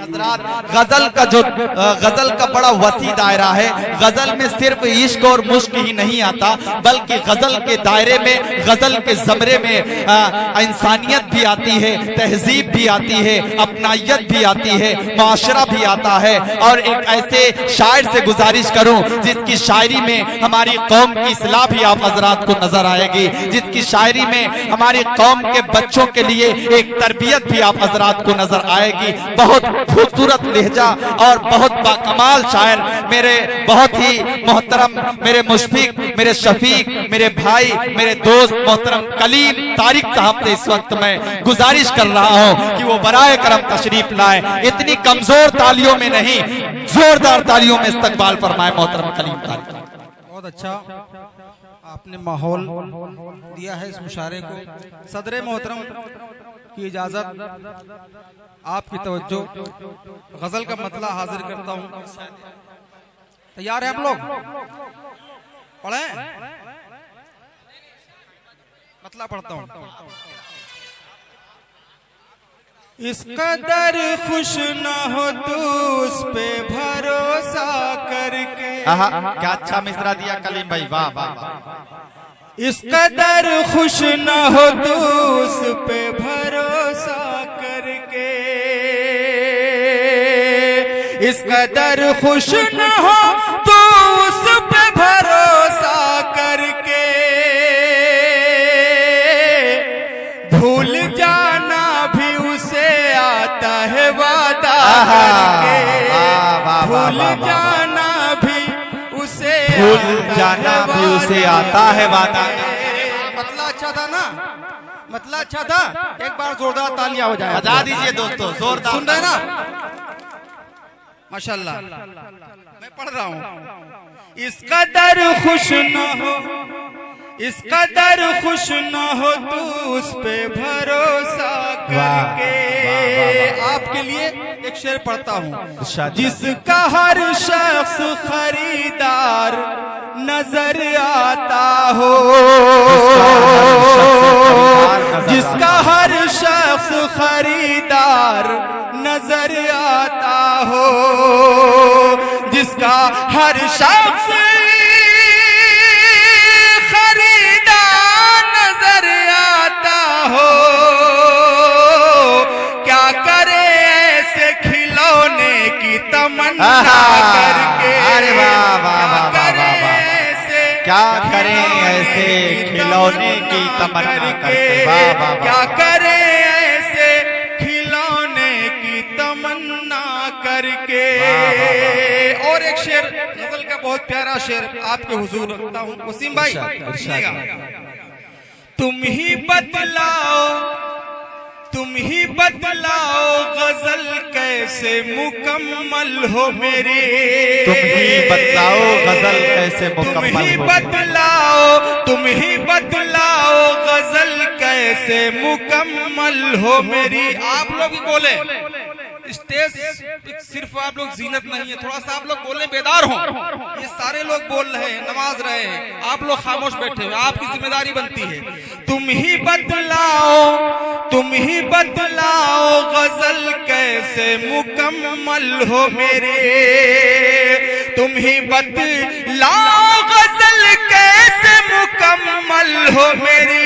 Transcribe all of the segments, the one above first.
हजरात, गजल का बड़ा वसी दायरा है। गजल में सिर्फ इश्क और मुश्क ही नहीं आता, बल्कि गजल के दायरे में, गजल के जमरे में इंसानियत भी आती है, तहजीब भी आती है, अपनायत भी आती है, माशरा भी आता है। और एक ऐसे शायर से गुजारिश करूं जिसकी शायरी में हमारी कौम की इस्लाह भी आप हजरात को नजर आएगी, जिसकी शायरी में हमारी कौम के बच्चों के लिए एक तरबियत भी आप हजरात को नजर आएगी। बहुत खूबसूरत लहजा और बहुत बाकमाल शायर, मेरे बहुत ही मोहतरम, मेरे मुशफिक, मेरे शफीक, मेरे भाई, मेरे दोस्त मोहतरम कलीम तारिक साहब से इस वक्त मैं गुजारिश कर रहा हूं कि वो बराए करम तशरीफ लाए। इतनी कमजोर तालियों में नहीं, जोरदार तालियों में इस्तकबाल फरमाए मोहतरम कलीम तारिक। बहुत अच्छा आपने माहौल दिया है इस मुशारे को। सदर मोहतरम की इजाजत, आपकी तवज्जो, गजल का मतला हाजिर करता हूँ। तैयार है आप लोग? पढ़े मतला पढ़ता हूँ। इस कदर खुश न हो तू उस पे भरोसा करके। क्या अच्छा मिसरा दिया कलीम भाई, वाह वाह। इस कदर खुश न हो तू उस पे भरोसा करके, इस कदर खुश न हो तू उस पे भरोसा करके, भूल जाना भी उसे आता है वादा करके, भूल जाना भी उसे, भूल जाना भी उसे आता है वादा। मतला अच्छा था ना? मतला अच्छा था? एक बार जोरदार तालियां हो जाए। बजा दीजिए दोस्तों, जोरदार। सुन रहे ना? माशाल्लाह। मैं पढ़ रहा हूँ। इस कदर खुश न हो, इस कदर खुश न हो तू उस पे भरोसा करके। आपके लिए एक शेर पढ़ता हूँ। जिसका हर शख्स खरीदार नजर आता हो, जिसका हर शख्स खरीदार नजर आता हो, जिसका हर शख्स खरीदार नजर आता हो, क्या करे ऐसे खिलौने की तमन्ना करके। अरे वाह वाह वाह वाह वाह, क्या करें ऐसे खिलौने की तमन्ना करके। वाह वाह, क्या करे ऐसे खिलौने की तमन्ना करके। और एक शेर गजल का बहुत प्यारा शेर आपके हुजूर रखता हूँ। वसीम भाई सुनिएगा। तुम ही बतलाओ, तुम ही बतलाओ गजल कैसे मुकम्मल हो मेरी। तुम ही बतलाओ गजल कैसे मुकम्मल हो। तुम ही बतलाओ, तुम ही बतलाओ गजल कैसे मुकम्मल हो मेरी। आप लोग ही बोले, स्टेज सिर्फ आप लोग जीनत नहीं है, थोड़ा सा आप लोग बोलने बेदार हो। ये सारे लोग बोल रहे हैं, नमाज रहे हैं, आप लोग खामोश बैठे हुए, आपकी जिम्मेदारी बनती है। तुम ही बतलाओ, तुम ही बतलाओ गजल कैसे मुकम्मल हो मेरे। तुम ही बतलाओ गजल कैसे मुकम्मल हो मेरी।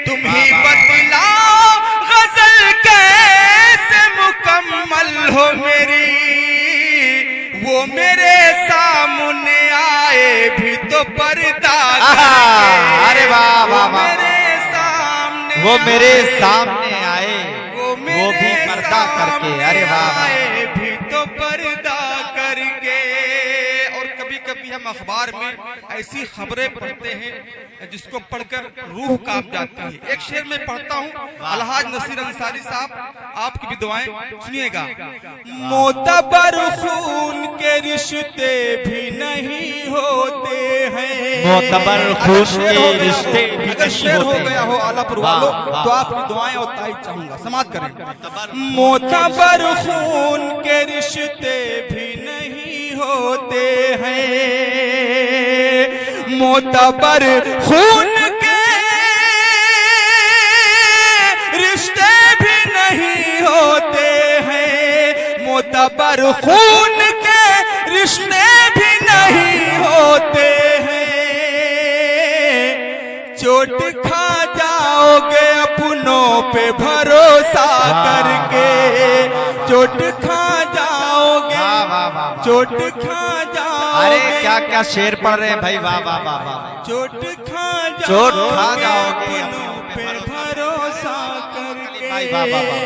तुम ही बतलाओ गजल कैसे मुकम्मल हो मेरी। वो मेरे सामने आए भी तो पर्दा करके। अरे वाह वाह वाह, मेरे सामने, वो मेरे सामने आए वो भी पर्दा करके। अरे वाह, आए भी तो पर्दा करके। और कभी कभी हम अखबार में ऐसी खबरें पढ़ते हैं जिसको पढ़कर रूह कांप जाती है। एक शेर में पढ़ता हूँ, अलहाज नसीर अंसारी साहब, आपकी भी दुआएं सुनिएगा। मोतबर खून के रिश्ते भी नहीं होते हैं, मोतबर खून के रिश्ते भी अगर नहीं शेर हो होते। गया हो आलापुर वालों तो आपकी दुआएं और तारीफ चाहूंगा, समाप्त करें। मोतबर खून के रिश्ते भी नहीं होते हैं, मोतबर खून के रिश्ते भी नहीं होते हैं। मोतबर खून के रिश्ते भी नहीं होते हैं, चोट खा जाओगे अपनों पे भरोसा करके, चोट खा जाओगे, चोट खा जाओगे। अरे क्या क्या शेर पढ़ रहे हैं भाई, वाह वाह वाह वाह। चोट खा जाओगे अपनों पे भरोसा करके, वाह वाह वाह।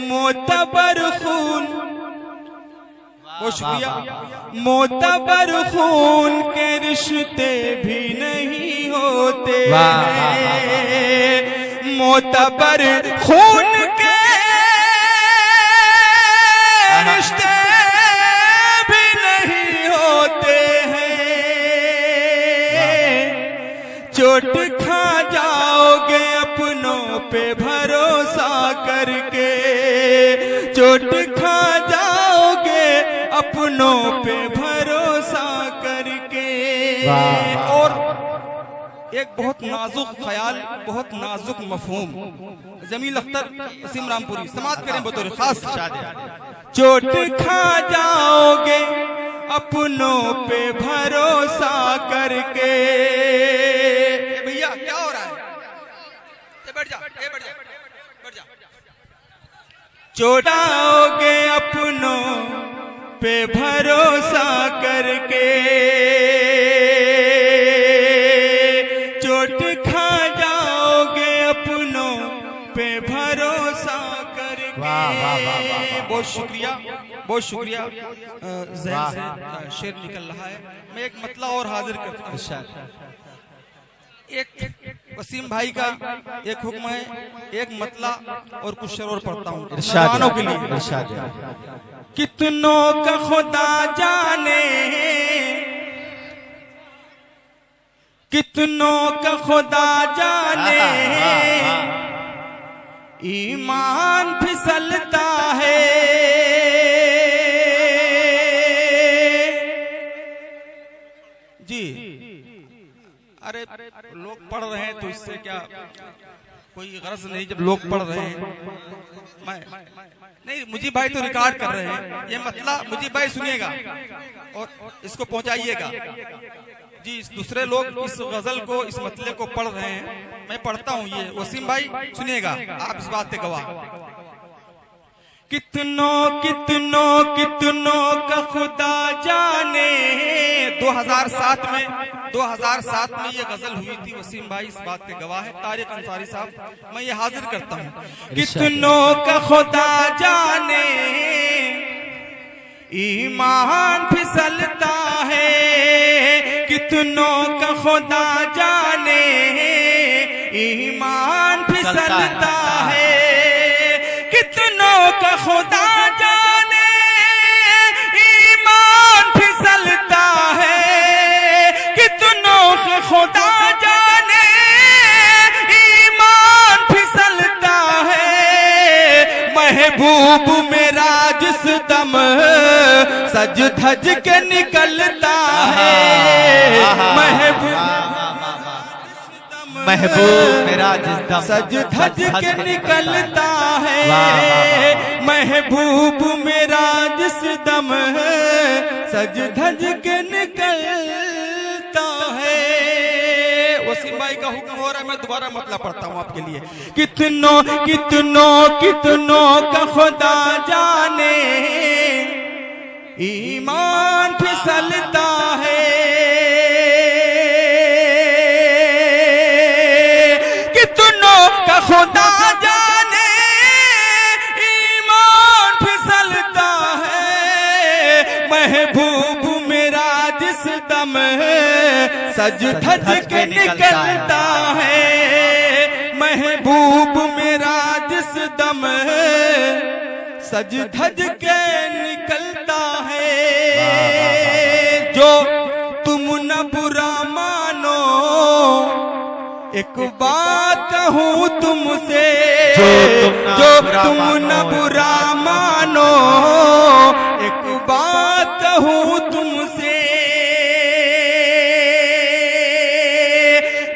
मोतबर खून, बहुत शुक्रिया। मोतबर खून के रिश्ते भी नहीं होते हैं, मोतबर खून के रिश्ते भी नहीं होते हैं, चोट खा जाओगे अपनों पे भरोसा करके, चोट खा जाओगे अपनों पे भरोसा करके। और एक बहुत नाजुक ख्याल, बहुत नाजुक मफहूम, जमील अख्तर वसीम रामपुरी समाप्त करें बतौर खास। चोट खा जाओगे अपनों पे भरोसा करके। भैया क्या हो रहा है, बैठ जा, बैठ जा, बैठ जा। चोट आओगे अपनों पे भरोसा करके, चोट खा जाओगे अपनों पे भरोसा करके। बहुत शुक्रिया, बहुत शुक्रिया। ज़हन से शेर निकल रहा है, मैं एक मतला और हाजिर करता हूँ। एक वसीम भाई का एक हुक्म है, एक मतला और कुछ शेर और पढ़ता हूँ नौजवानों के लिए। कितनों का खुदा जाने, कितनों का खुदा जाने, ईमान फिसलता है, जी। अरे लोग पढ़ रहे हैं तो इससे क्या कोई गरज नहीं, जब लोग पढ़ रहे हैं। मैं नहीं, मुझे भाई तो रिकॉर्ड कर रहे हैं, ये मतलब मुझे भाई सुनिएगा और इसको पहुंचाइएगा जी। दूसरे लोग इस गजल को, इस मतले को पढ़ रहे हैं, मैं पढ़ता हूँ। ये वसीम भाई सुनिएगा, आप इस बात पे गवाह। कितनों कितनों कितनों का खुदा जाने, 2007 में ये गजल हुई थी। वसीम भाई इस बात पे गवाह है, तारिक अंसारी साहब, मैं ये हाजिर करता हूँ। कितनों का खुदा जाने, ईमान फिसलता है, कितनों का खुदा जाने, ईमान फिसलता है, कितनों का खुदा जाने, ईमान फिसलता है, कितनों का खुदा जाने, ईमान फिसलता है। महबूब मेरा जिस दम सज धज के निकलता है, महबूब मेरा जिस दम सज धज के निकलता है, महबूब मेरा जिस दम सज धज के निकलता है। वसीम भाई का हुक्म हो रहा है, मैं दोबारा मतला पढ़ता हूँ आपके लिए। कितनों कितनों कितनों का खुदा जाने, ईमान फिसलता है, कितनों का खुदा जाने, ईमान फिसलता है। महबूब मेरा जिस दम सज धज के निकलता है, महबूब मेरा जिस दम सज धज के निकलता है। जो तुम न बुरा मानो, एक बात कहूँ तुमसे, जो तुम न बुरा मानो, एक बात कहूँ तुमसे,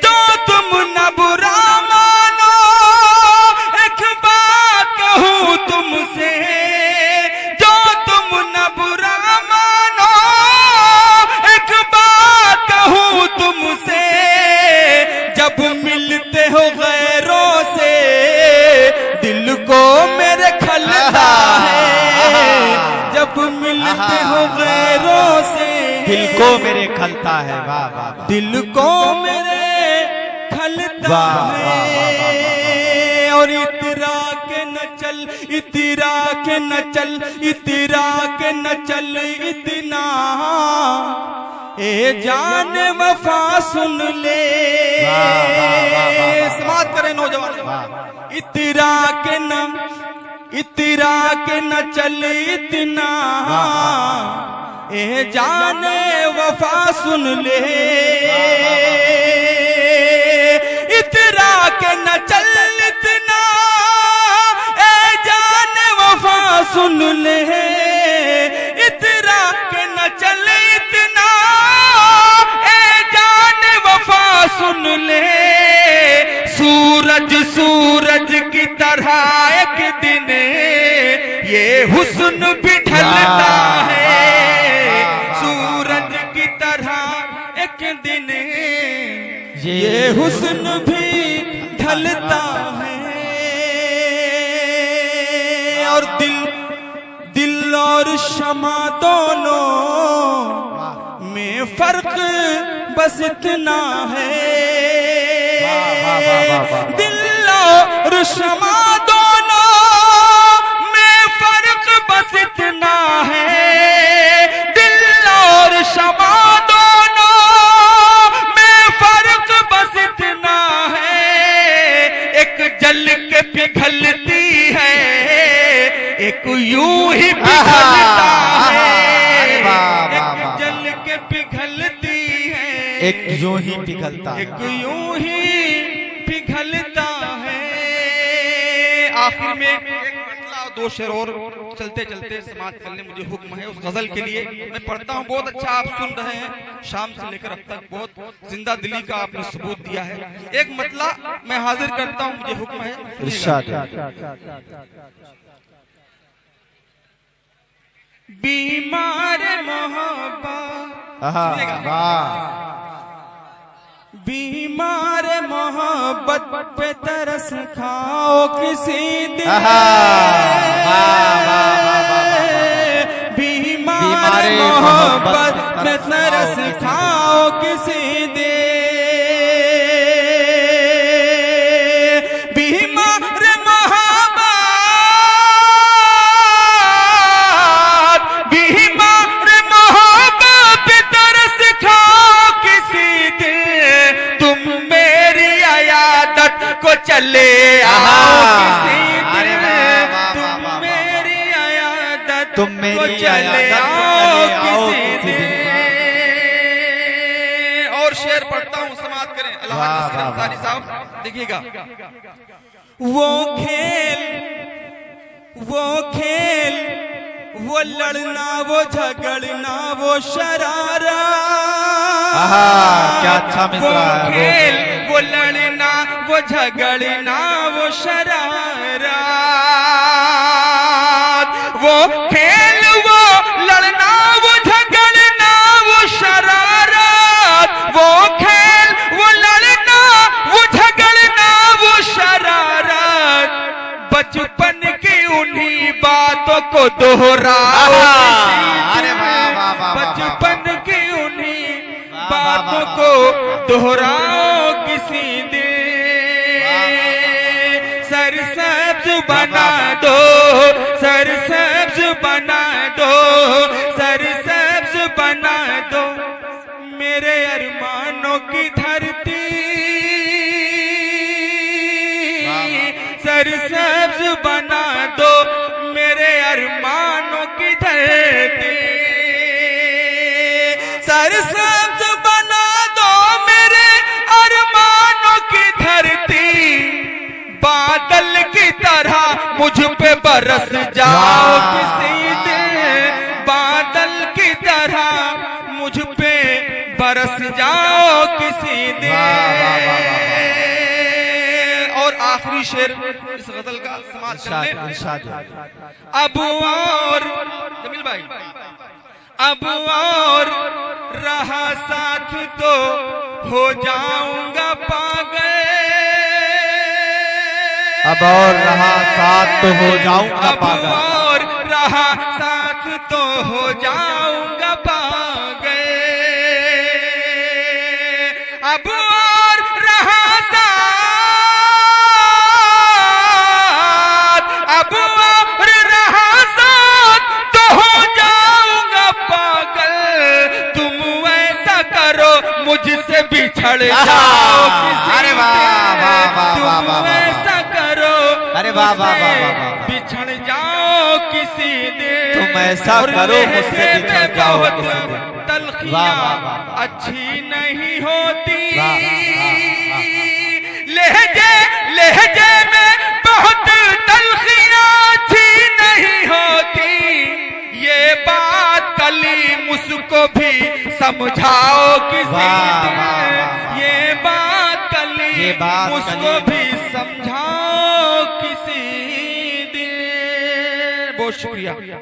जो तुम न बुरा मानो, एक बात कहूँ तुमसे, दिल को मेरे खलता है। वाह वाह वाह। दिल को मेरे खलता वाह, है। वाह, वाह, वाह, और इतरा के न चल, इतरा के न चल, इतरा के न चल इतना, ए जान वफा सुन ले। समाज करें नौजवान। इतरा के न, इतरा के न चल इतना, ए जान वफा सुन ले। इतरा के न चल इतना, ए जान वफा सुन ले। इतरा के न चल इतना, ए जान वफा सुन ले। सूरज सूरज की तरह एक दिन ये हुस्न भी ढलता है। सूरज की तरह एक दिन ये हुस्न भी ढलता है। और दिल और शमा दोनों में फर्क बस इतना है। दिल और शमा दोनों में फर्क बस इतना है। दिल और शमा दोनों में फर्क बस इतना है। एक जल के पिघलती है, एक यूं ही पिघलता है। एक जल के पिघलती है, एक यूं ही पिघलता है। एक यूं ही पिघलता है। आखिर में एक मतला और दो शेर और चलते चलते समाप्त करने मुझे हुक्म है उस गजल के लिए। मैं पढ़ता हूँ, बहुत अच्छा आप सुन रहे हैं। शाम से लेकर अब तक बहुत जिंदा दिली का आपने सबूत दिया है। एक मतला मैं हाजिर करता हूँ, मुझे हुक्म है। बीमार मोहब्बत, बीमार मोहब्बत पे तरस खाओ किसी दिन। बीमार मोहब्बत पे तरस खाओ किसी दिन। बीमार मोहब्बत, बीमार मोहब्बत पे तरस खाओ किसी दिन। तुम मेरी अयादत को चले आओ किसी दिन। तुम मेरी अयादत को चले आओ किसी दिन। और शेर पढ़ता हूँ, समाप्त करें। अल्लाह अंसारी साहब देखिएगा। वो खेल, वो खेल, वो लड़ना, वो झगड़ना, वो शरारा। क्या अच्छा मिसरा है। वो खेल, वो लड़ना, वो झगड़ना, वो शरारा। वो खेल, वो लड़ना, वो झगड़ना, वो शरारत। वो खेल, वो लड़ना, वो झगड़ना, वो शरारत। बचपन की उन्हीं बातों को दोहराओ। बचपन की उन्हीं बातों को दोहराओ किसी दिन। सरसब्ज बना दो, सरसब्ज बना दो, सरसब्ज बना दो मेरे अरमानों की धरती। सरसब्ज बना दो मेरे अरमानों की धरती। सरसब्ज बना दो मेरे अरमानों की धरती। बादल की तरह मुझ पे बरस जाओ किसी दिन। बादल की तरह मुझ पे बरस जाओ किसी दिन। और आखिरी शेर इस गजल का समाप्त करने। अब और जमील भाई, अब और रहा साथ तो हो जाऊंगा पागल। अब और रहा साथ तो हो जाऊंगा पागल। अब और रहा साथ तो हो जाऊंगा पागल। वाह, वाह, वाह, वाह, वाह। बिछड़ जाओ किसी दिन, तुम ऐसा और करो लहजे मुझसे बिछड़ में जाओ बहुत किसी दिन। तलखियां वाह, वाह, वाह, वाह। अच्छी नहीं होती, वाह, वाह, लहजे लहजे में बहुत तलखियां अच्छी नहीं होती, ये बात कली मुझको भी समझाओ किसी वाह, दिन, वाह, वाह। ये बात कली मुझको भी समझाओ किसी दिन। बहुत शुक्रिया।